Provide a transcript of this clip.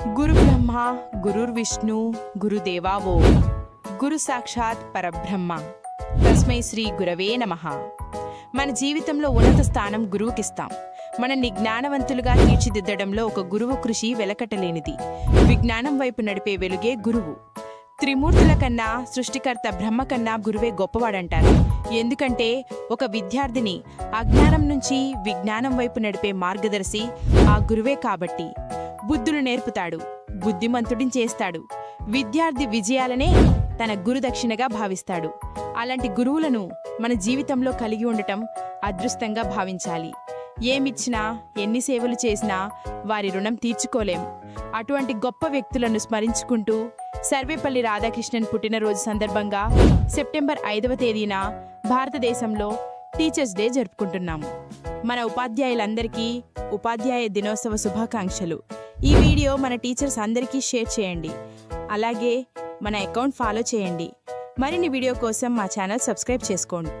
गुरु ब्रह्मा गुरुर्विष्णु गुरुदेवावो गुरु साक्षात् परब्रह्म तस्मै श्री गुरवे नमः। మన జీవితంలో ఉన్నత స్థానం గురువుకిస్తాం। మనల్ని జ్ఞానవంతులుగా తీర్చిదిద్దడంలో ఒక గురువు కృషి వెలకట్టలేనిది। విజ్ఞానం వైపు నడిపే వెలుగే గురువు। త్రిమూర్తుల కన్నా సృష్టికర్త బ్రహ్మ కన్నా గురువే గొప్పవాడంటారు। ఎందుకంటే ఒక విద్యార్థిని అజ్ఞానం నుంచి విజ్ఞానం వైపు నడిపే మార్గదర్శి ఆ గురువే కాబట్టి। బుద్ధులు నేర్పుతాడు, బుద్ధిమంతుడిని చేస్తాడు। విద్యార్థి విజయాలనే తన గురుదక్షిణగా భావిస్తాడు। అలాంటి గురువులను మన జీవితంలో కలిగి ఉండటం అదృష్టంగా భావించాలి। ఏమిచ్చినా ఎన్ని సేవలు చేసినా వారి రుణం తీర్చుకోలేం। అటువంటి గొప్ప వ్యక్తులను స్మరించుకుంటూ సర్వేపల్లి రాధాకృష్ణన్ పుట్టినరోజు సందర్భంగా సెప్టెంబర్ 5వ తేదీన భారతదేశంలో టీచర్స్ డే జరుపుకుంటున్నాము। మన ఉపాధ్యాయులందరికీ ఉపాధ్యాయ దినోత్సవ శుభాకాంక్షలు। ఈ వీడియో మన టీచర్స్ అందరికీ షేర్ చేయండి, అలాగే మన అకౌంట్ ఫాలో చేయండి। మరిన్ని వీడియో కోసం మా ఛానల్ సబ్స్క్రైబ్ చేసుకోండి।